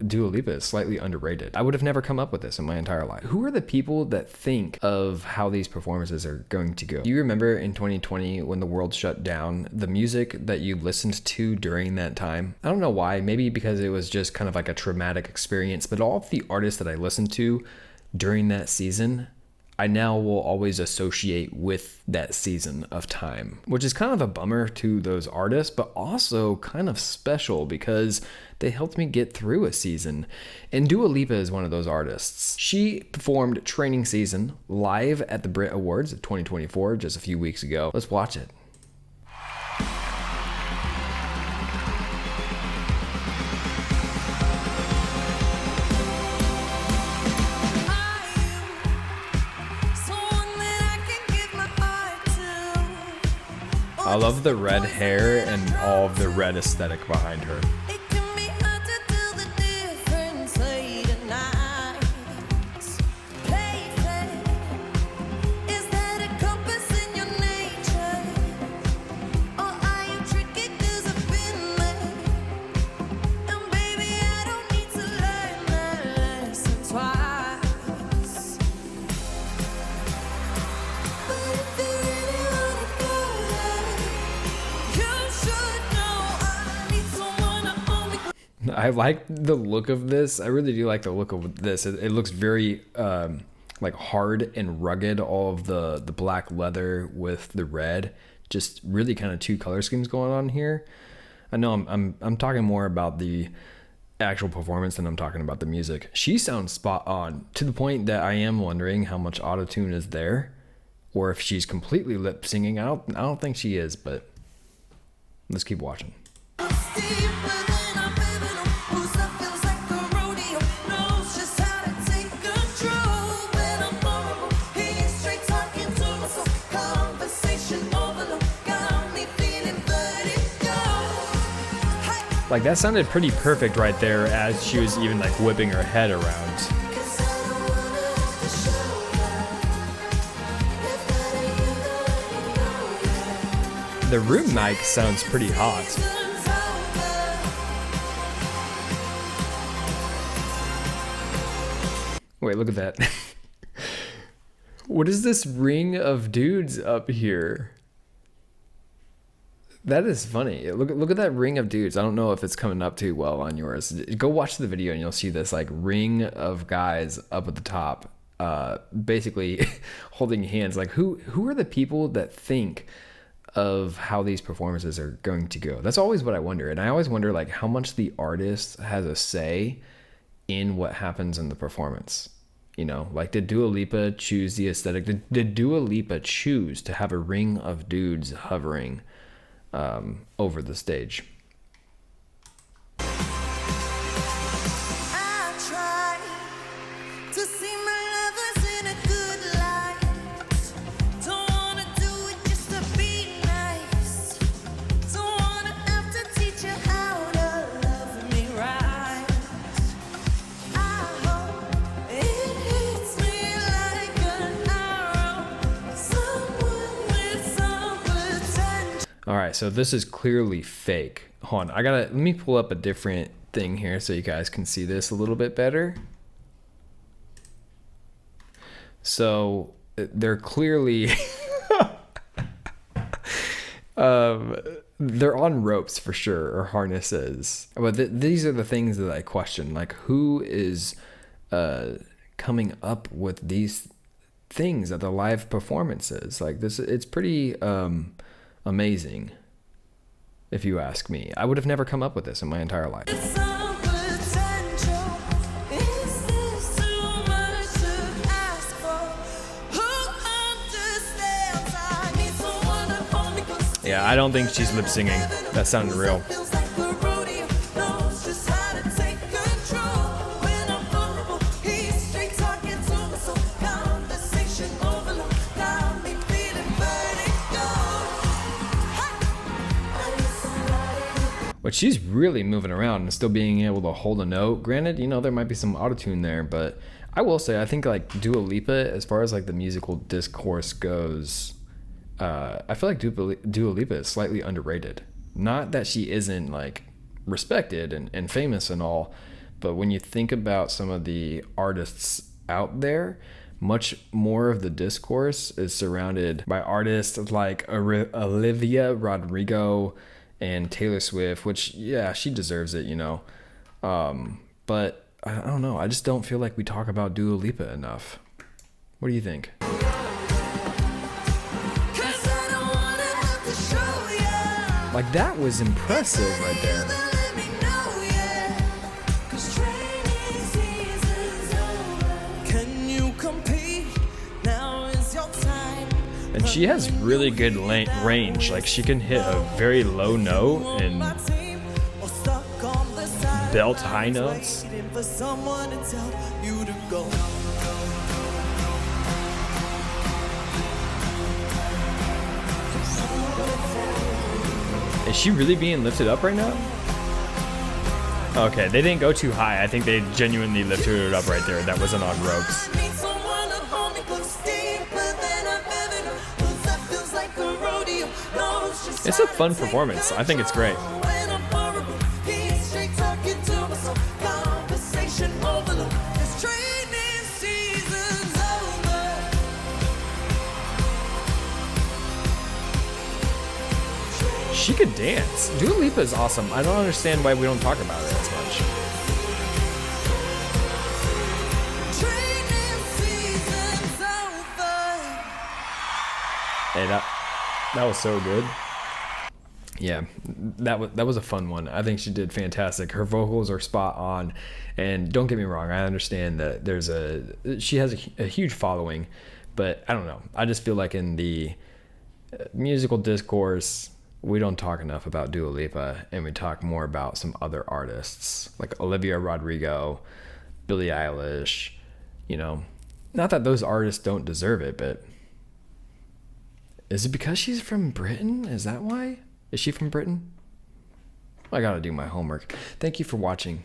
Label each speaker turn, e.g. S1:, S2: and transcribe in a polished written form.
S1: Dua Lipa is slightly underrated. I would have never come up with this in my entire life. Who are the people that think of how these performances are going to go? Do you remember in 2020 when the world shut down, the music that you listened to during that time? I don't know why, maybe because it was just kind of like a traumatic experience, but all of the artists that I listened to during that season, I now will always associate with that season of time, which is kind of a bummer to those artists, but also kind of special because they helped me get through a season. And Dua Lipa is one of those artists. She performed Training Season live at the Brit Awards of 2024 just a few weeks ago. Let's watch it. I love the red hair and all of the red aesthetic behind her. I like the look of this. I really do like the look of this. It looks very like hard and rugged. All of the black leather with the red, just really kind of two color schemes going on here. I know I'm talking more about the actual performance than I'm talking about the music. She sounds spot on to the point that I am wondering how much autotune is there, or if she's completely lip singing. I don't think she is, but let's keep watching. Like, that sounded pretty perfect right there as she was even like whipping her head around. The room mic sounds pretty hot. Wait, look at that. What is this ring of dudes up here? That is funny. Look at that ring of dudes. I don't know if it's coming up too well on yours. Go watch the video and you'll see this like ring of guys up at the top, basically holding hands. Like who are the people that think of how these performances are going to go? That's always what I wonder. And I always wonder like how much the artist has a say in what happens in the performance. You know, like did Dua Lipa choose the aesthetic? Did Dua Lipa choose to have a ring of dudes hovering over the stage? All right, so this is clearly fake. Hold on, let me pull up a different thing here so you guys can see this a little bit better. So they're clearly, they're on ropes for sure, or harnesses. But these are the things that I question. Like who is coming up with these things at the live performances? Like this, it's pretty amazing, if you ask me. I would have never come up with this in my entire life. Yeah, I don't think she's lip singing. That sounded real. But she's really moving around and still being able to hold a note. Granted, you know, there might be some autotune there, but I will say, I think like Dua Lipa, as far as like the musical discourse goes, I feel like Dua Lipa is slightly underrated. Not that she isn't like respected and famous and all, But when you think about some of the artists out there, much more of the discourse is surrounded by artists like Olivia Rodrigo and Taylor Swift, which, yeah, she deserves it, you know. But I don't know. I just don't feel like we talk about Dua Lipa enough. What do you think? Like, that was impressive right there. And she has really good range. Like, she can hit a very low note and belt high notes. Is she really being lifted up right now? Okay, they didn't go too high. I think they genuinely lifted it up right there. That wasn't on ropes. It's a fun performance. I think it's great. She could dance. Dua Lipa is awesome. I don't understand why we don't talk about it as much. Hey, that was so good. Yeah, that was a fun one. I think she did fantastic. Her vocals are spot on, and don't get me wrong, I understand that she has a huge following, but I don't know. I just feel like in the musical discourse, we don't talk enough about Dua Lipa, and we talk more about some other artists like Olivia Rodrigo, Billie Eilish. You know, not that those artists don't deserve it, but is it because she's from Britain? Is that why? Is she from Britain? I gotta do my homework. Thank you for watching.